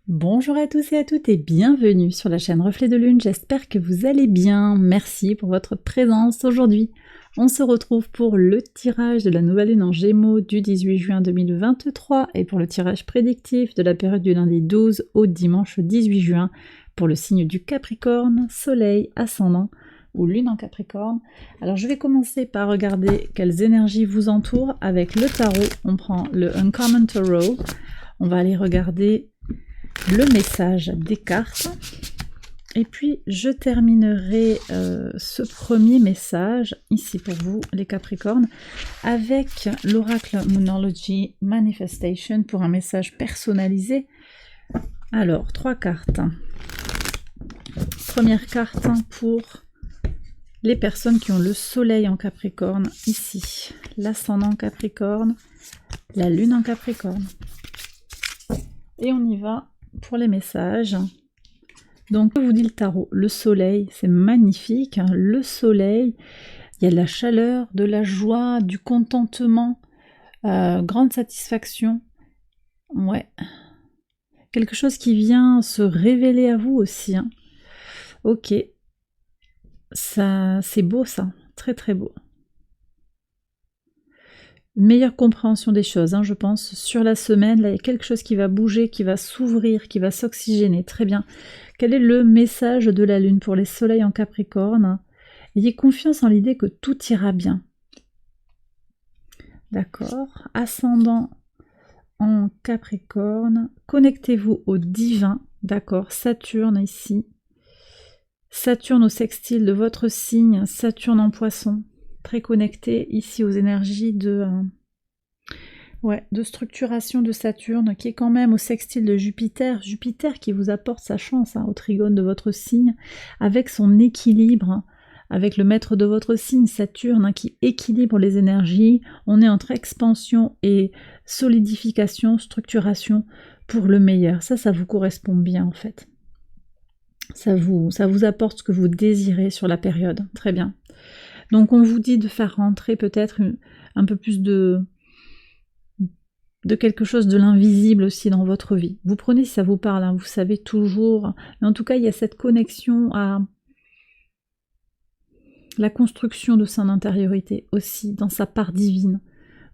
Bonjour à tous et à toutes et bienvenue sur la chaîne Reflet de Lune, j'espère que vous allez bien, merci pour votre présence aujourd'hui. On se retrouve pour le tirage de la nouvelle lune en Gémeaux du 18 juin 2023 et pour le tirage prédictif de la période du lundi 12 au dimanche 18 juin pour le signe du Capricorne, Soleil, Ascendant ou Lune en Capricorne. Alors je vais commencer par regarder quelles énergies vous entourent avec le tarot. On prend le Uncommon Tarot, on va aller regarder le message des cartes et puis je terminerai ce premier message ici pour vous les Capricornes avec l'oracle Moonology Manifestation pour un message personnalisé. Alors 3 cartes. Première carte pour les personnes qui ont le soleil en Capricorne ici, l'ascendant Capricorne, la lune en Capricorne. Et on y va pour les messages. Donc, que vous dit le tarot? Le soleil, c'est magnifique. Hein. Le soleil, il y a de la chaleur, de la joie, du contentement, grande satisfaction. Ouais. Quelque chose qui vient se révéler à vous aussi. Hein. Ok. Ça, c'est beau ça. Très très beau. Meilleure compréhension des choses, hein, je pense. Sur la semaine, là, il y a quelque chose qui va bouger, qui va s'ouvrir, qui va s'oxygéner. Très bien. Quel est le message de la Lune pour les soleils en Capricorne? Ayez confiance en l'idée que tout ira bien. D'accord. Ascendant en Capricorne. Connectez-vous au divin. D'accord. Saturne ici. Saturne au sextile de votre signe. Saturne en Poisson. Très connecté ici aux énergies de structuration de Saturne, qui est quand même au sextile de Jupiter. Jupiter qui vous apporte sa chance au trigone de votre signe, avec son équilibre, avec le maître de votre signe, Saturne, qui équilibre les énergies. On est entre expansion et solidification, structuration pour le meilleur. Ça vous correspond bien en fait. Ça vous apporte ce que vous désirez sur la période. Très bien. Donc on vous dit de faire rentrer peut-être un peu plus de quelque chose de l'invisible aussi dans votre vie. Vous prenez si ça vous parle, hein, vous savez toujours. Mais en tout cas, il y a cette connexion à la construction de son intériorité aussi, dans sa part divine.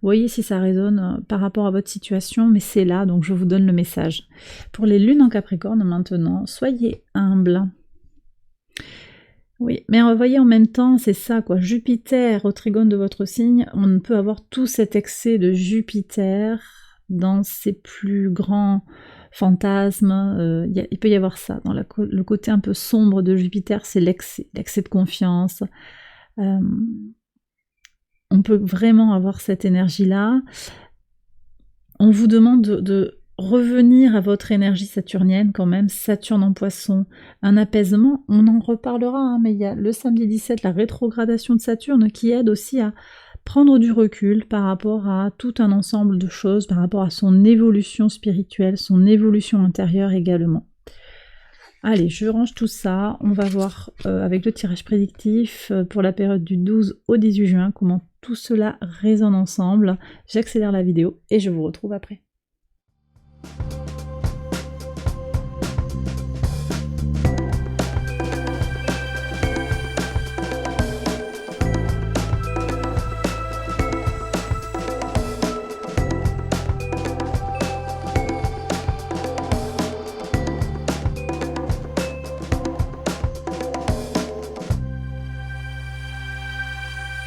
Vous voyez si ça résonne par rapport à votre situation, mais c'est là, donc je vous donne le message. Pour les lunes en Capricorne maintenant, soyez humbles. Oui, mais vous voyez en même temps, c'est ça quoi, Jupiter au trigone de votre signe, on ne peut avoir tout cet excès de Jupiter dans ses plus grands fantasmes, il peut y avoir ça, dans le côté un peu sombre de Jupiter, c'est l'excès de confiance, on peut vraiment avoir cette énergie-là, on vous demande de revenir à votre énergie saturnienne quand même, Saturne en Poisson, un apaisement, on en reparlera, hein, mais il y a le samedi 17, la rétrogradation de Saturne qui aide aussi à prendre du recul par rapport à tout un ensemble de choses, par rapport à son évolution spirituelle, son évolution intérieure également. Allez, je range tout ça, on va voir avec le tirage prédictif pour la période du 12 au 18 juin, comment tout cela résonne ensemble. J'accélère la vidéo et je vous retrouve après.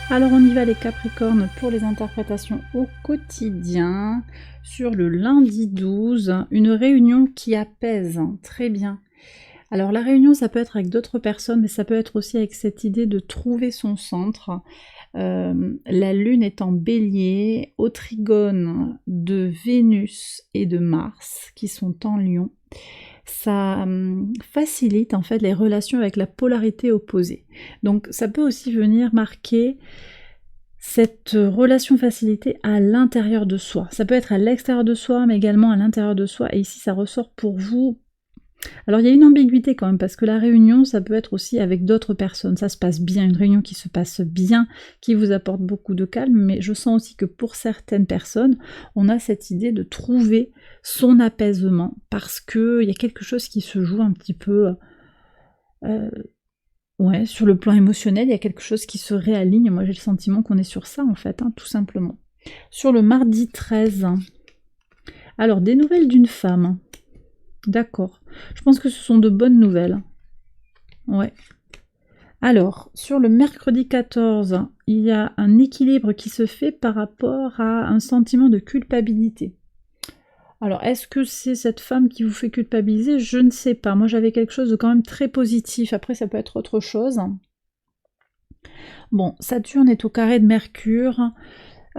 Alors on y va les Capricornes pour les interprétations au quotidien. Sur le lundi 12, une réunion qui apaise, très bien. Alors la réunion ça peut être avec d'autres personnes, mais ça peut être aussi avec cette idée de trouver son centre. La lune est en bélier, au trigone de Vénus et de Mars qui sont en lion. Ça facilite en fait les relations avec la polarité opposée. Donc ça peut aussi venir marquer cette relation facilitée à l'intérieur de soi. Ça peut être à l'extérieur de soi, mais également à l'intérieur de soi. Et ici, ça ressort pour vous Alors il y a une ambiguïté quand même, parce que la réunion, ça peut être aussi avec d'autres personnes, ça se passe bien, une réunion qui se passe bien, qui vous apporte beaucoup de calme, mais je sens aussi que pour certaines personnes, on a cette idée de trouver son apaisement, parce qu'il y a quelque chose qui se joue un petit peu... ouais, sur le plan émotionnel, il y a quelque chose qui se réaligne, moi j'ai le sentiment qu'on est sur ça en fait, hein, tout simplement. Sur le mardi 13, alors des nouvelles d'une femme, d'accord. Je pense que ce sont de bonnes nouvelles. Ouais. Alors, sur le mercredi 14, il y a un équilibre qui se fait par rapport à un sentiment de culpabilité. Alors, est-ce que c'est cette femme qui vous fait culpabiliser? Je ne sais pas. Moi, j'avais quelque chose de quand même très positif. Après, ça peut être autre chose. Bon, Saturne est au carré de Mercure.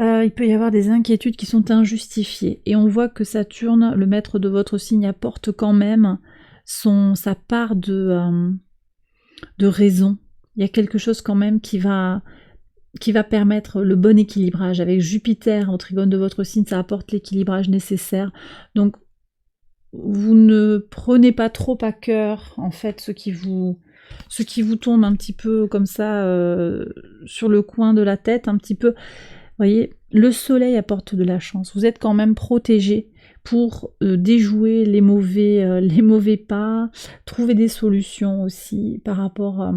Il peut y avoir des inquiétudes qui sont injustifiées. Et on voit que Saturne, le maître de votre signe, apporte quand même sa part de raison. Il y a quelque chose quand même qui va permettre le bon équilibrage. Avec Jupiter au trigone de votre signe, ça apporte l'équilibrage nécessaire. Donc, vous ne prenez pas trop à cœur, en fait, ce qui vous tombe un petit peu comme ça sur le coin de la tête, un petit peu. Vous voyez, le soleil apporte de la chance. Vous êtes quand même protégé pour déjouer les mauvais pas, trouver des solutions aussi par rapport à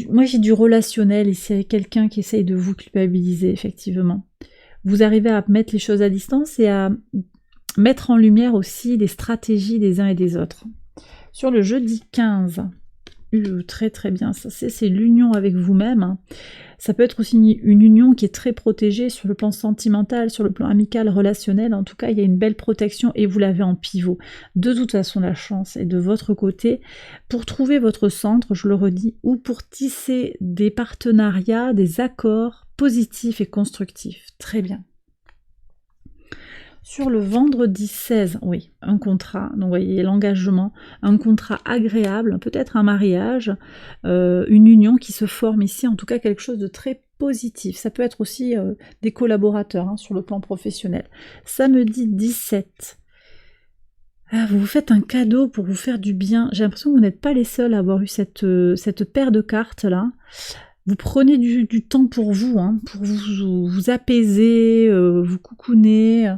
moi j'ai du relationnel et c'est quelqu'un qui essaye de vous culpabiliser, effectivement. Vous arrivez à mettre les choses à distance et à mettre en lumière aussi les stratégies des uns et des autres. Sur le jeudi 15, très très bien, ça c'est l'union avec vous-même, hein. Ça peut être aussi une union qui est très protégée sur le plan sentimental, sur le plan amical, relationnel. En tout cas, il y a une belle protection et vous l'avez en pivot. De toute façon, la chance est de votre côté pour trouver votre centre, je le redis, ou pour tisser des partenariats, des accords positifs et constructifs. Très bien. Sur le vendredi 16, oui, un contrat, donc vous voyez l'engagement, un contrat agréable, peut-être un mariage, une union qui se forme ici, en tout cas quelque chose de très positif. Ça peut être aussi des collaborateurs hein, sur le plan professionnel. Samedi 17, vous vous faites un cadeau pour vous faire du bien. J'ai l'impression que vous n'êtes pas les seuls à avoir eu cette paire de cartes là. Vous prenez du temps pour vous, hein, pour vous apaiser, vous coucouner.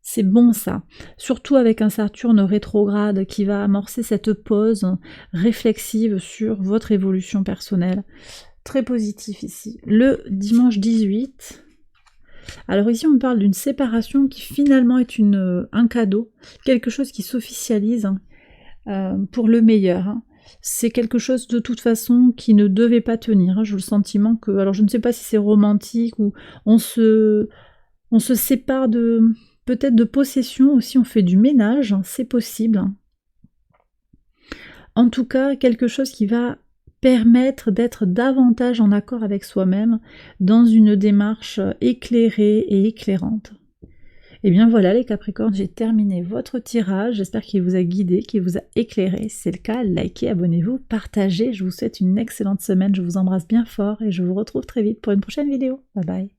C'est bon ça, surtout avec un Saturne rétrograde qui va amorcer cette pause réflexive sur votre évolution personnelle. Très positif ici. Le dimanche 18, alors ici on parle d'une séparation qui finalement est un cadeau, quelque chose qui s'officialise pour le meilleur. Hein. C'est quelque chose de toute façon qui ne devait pas tenir. Hein. J'ai le sentiment que, alors je ne sais pas si c'est romantique ou on se sépare de... Peut-être de possession aussi, on fait du ménage, c'est possible. En tout cas, quelque chose qui va permettre d'être davantage en accord avec soi-même dans une démarche éclairée et éclairante. Et bien voilà les Capricornes, j'ai terminé votre tirage, j'espère qu'il vous a guidé, qu'il vous a éclairé. Si c'est le cas, likez, abonnez-vous, partagez, je vous souhaite une excellente semaine, je vous embrasse bien fort et je vous retrouve très vite pour une prochaine vidéo. Bye bye.